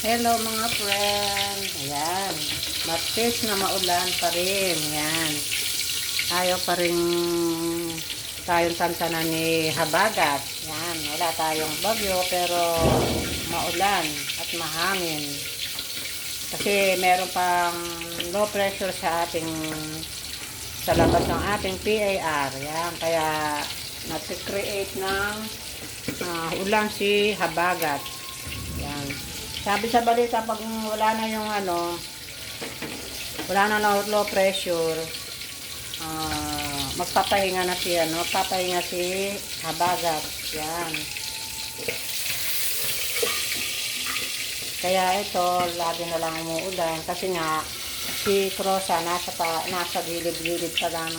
Hello mga friend. Ayan. Batis na maulan pa rin. Ayan. Ayaw pa rin tayong tantanan ni Habagat. Ayan. Wala tayong bagyo pero maulan at mahangin. Kasi meron pang low pressure sa labas ng ating PAR. Ayan. Kaya nag-create ng ulan si Habagat. Ayan. Sabi sa balita, pag wala na yung wala na low pressure, magpapahinga na si Habagat. Yan. Kaya ito, lagi na lang umuulan kasi nga si Crossa nasa gilid-gilid pa lang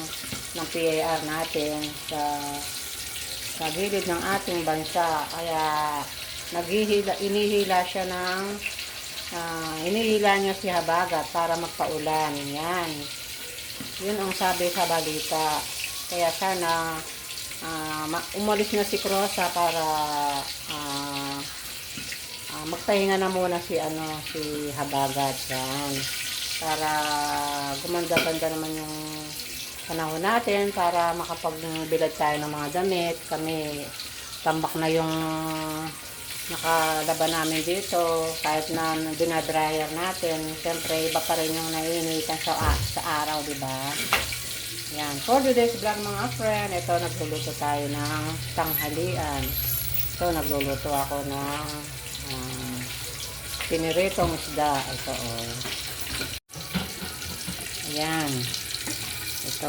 ng PAR natin sa gilid ng ating bansa. Kaya inihila siya inihila niya si Habagat para magpaulan. Yan. Yun ang sabi sa balita. Kaya sana umalis na si Crossa para magpahinga na muna si Habagat. Yan. Para gumanda-ganda naman yung panahon natin para makapagbilad tayo ng mga damit. Kami tambak na yung nakalaban namin dito kahit na dinadryer natin. Siyempre iba pa rin yung naiinitan sa araw, diba? Yan. For today's vlog mga friend, ito nagluluto tayo ng tanghalian. Ito nagluluto ako ng piniritong isda. Ito Ayan. Ito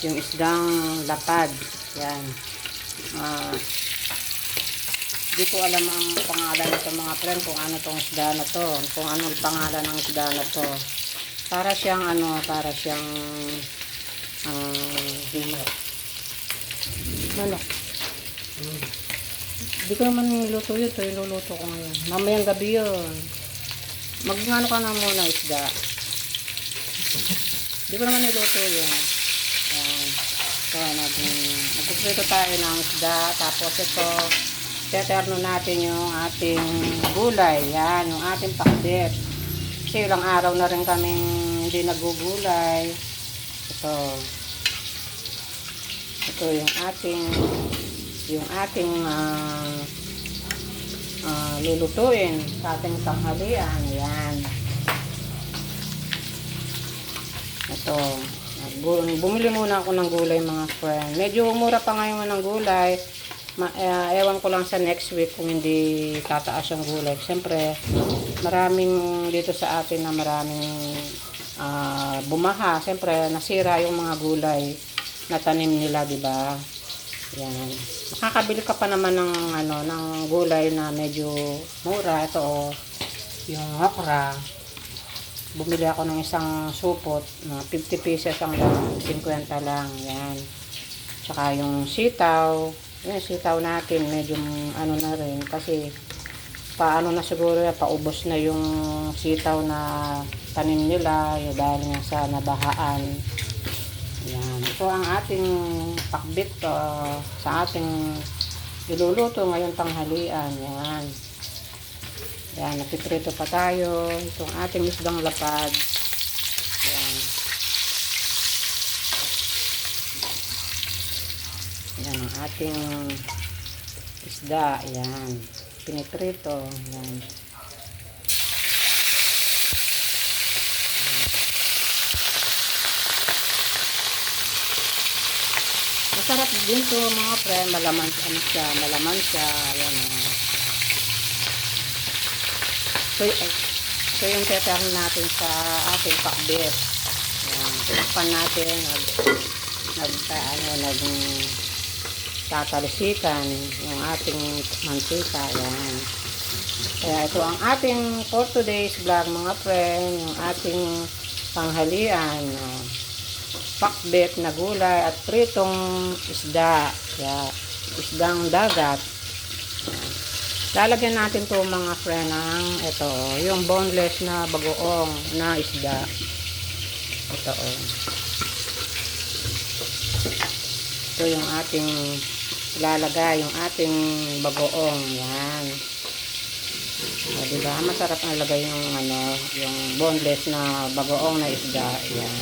yung isdang lapad. Yan. Di ko alam ang pangalan nito mga friend, kung ano tong isda na to, kung ano ang pangalan ng isda na to. Para siyang di ko naman niluto yun, ito iluluto ko ngayon. Mamayang gabi yun. Mag-ano ka na muna isda. Di ko naman niluto yun. Ayan. So, nagpuprito tayo ng isda, tapos ito teterno natin yung ating gulay. Yan, yung ating pakbet. Kasi ilang araw na rin kaming hindi nagugulay. Ito yung ating lulutuin sa ating tanghalian. Yan. Ito. Bumili muna ako ng gulay mga friend. Medyo mura pa ngayon ng gulay. Ewan ko lang sa next week kung hindi tataas yung gulay. Siyempre, maraming dito sa atin na maraming bumaha. Siyempre, nasira yung mga gulay na tanim nila, diba? Yan. Makakabili ka pa naman ng gulay na medyo mura. Ito yung okra. Bumili ako ng isang supot na 50 pesos ang lang, 50 lang. Yan. Tsaka yung sitaw. Yung sitaw natin medyo na rin kasi paano na siguro paubos na yung sitaw na tanim nila dahil nga sa nabahaan. Yan. Ito ang ating pakbit sa ating iluluto ngayong tanghalian. Yan. Yan, napiprito pa tayo. Itong ating isdang lapad. Yan. Yan ang ating isda. Yan. Piniprito. Yan. Masarap din to mga friend. Malaman siya. Yan. So yung teterno natin sa ating pakbet. Yan. Pan natin. Tatalisikan yung ating mantika. Yan. Kaya ito ang ating for today's vlog mga friend, yung ating tanghalian, pakbet na gulay at pritong isda. Kaya isdang dagat. Lalagyan natin to mga friend ng yung boneless na bagoong na isda. Ito yung ating ilalagay, yung ating bagoong. Yan. O, diba? Masarap na lagay yung ano, yung boneless na bagoong na isda. Yan.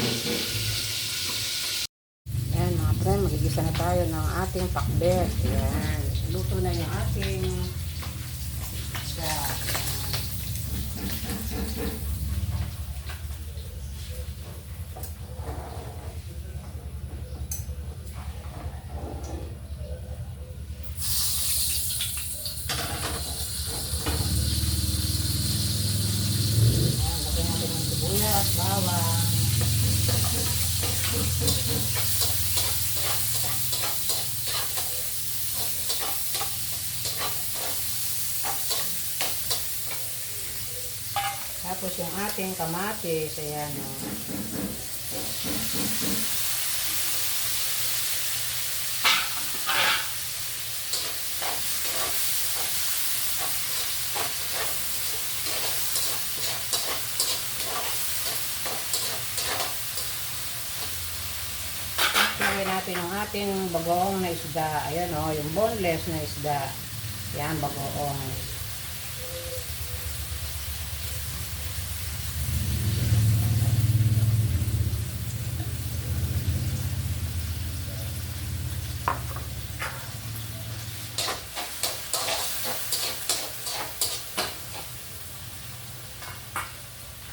Yan mga friend, magigisa na tayo ng ating pakbet. Yan. Luto na yung ating isda. Lagyan natin ng sibuyas, bawang. Tapos yung ating kamatis, ayan o. Lagyan natin yung ating bagoong na isda. Ayan o, yung boneless na isda. Yan, bagoong.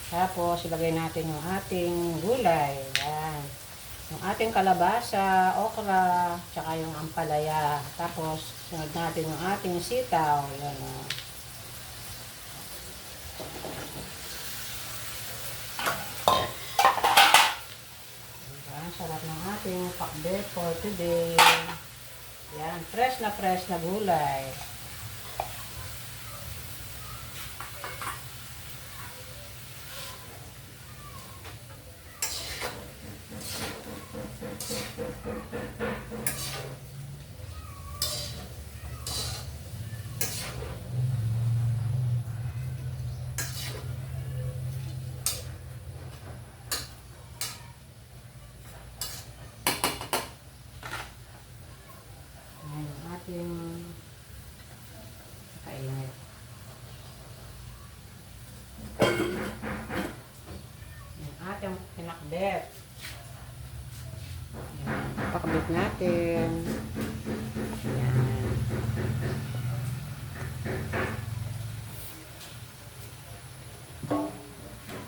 Tapos, ilagay natin yung ating gulay. Yan. Yung ating kalabasa, okra, tsaka yung ampalaya. Tapos, sunod natin yung ating sitaw. Yan o. Ang sarap ng ating pakbet for today. Yan, fresh na gulay. Ating kainit. Yung ating pinakbet. Yan. Pakbet natin. Yan.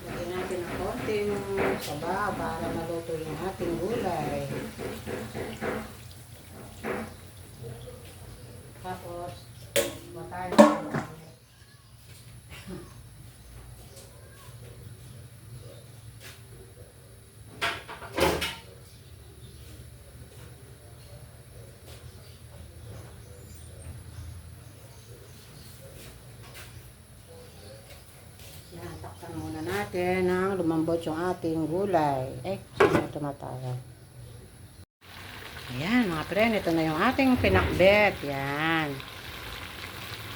Lagyan natin ng konting sabaw para maluto yung ating gulay. Tapos, batayin natin. Yan, takpan muna natin nang lumambot yung ating gulay. Sino tumatawag? Ayan mga friend, ito na yung ating pinakbet. Yan.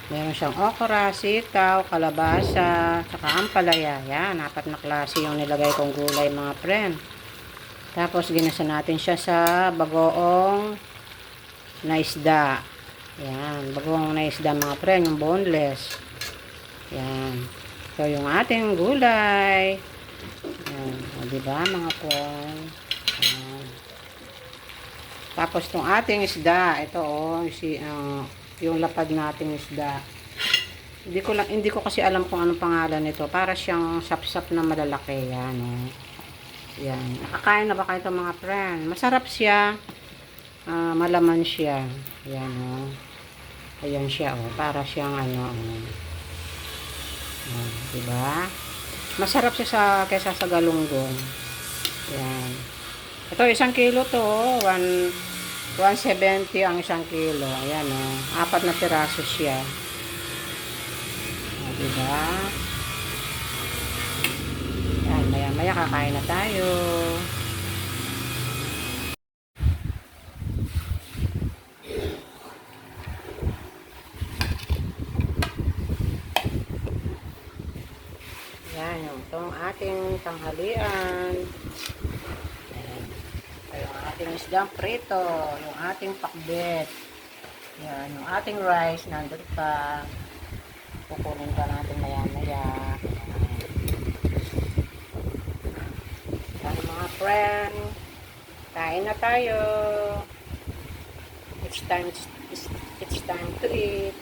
Meron siyang okra, sitaw, kalabasa, saka ampalaya. Yan, 4 na klase yung nilagay kong gulay mga friend. Tapos ginasa natin siya sa bagoong na isda. Yan, bagoong na isda mga friend, yung boneless. Yan. So yung ating gulay. Yan, o, diba mga friend? Yan. Tapos itong ating isda, ito yung lapad nating isda. Hindi ko kasi alam kung anong pangalan nito. Para siyang sapsap na malalaki yan, oh. Yan. Nakakain na ba kayo ito mga friend? Masarap siya. Malaman siya. Yan, oh. Ayan siya, oh. Para siyang diba? Masarap siya kaysa sa galunggong. Yan. Ito, 1 kilo to, 170 ang 1 kilo. Ayan, o. 4 na piraso siya. O, diba? Ayan, maya-maya kakain na tayo. Ayan, itong ating tanghalian. Yung ating isdang prito, yung ating pakbet, yan, yung ating rice, nandun pa, kukunin pa natin maya-maya. Yan mga friend. Kain na tayo. It's time to eat.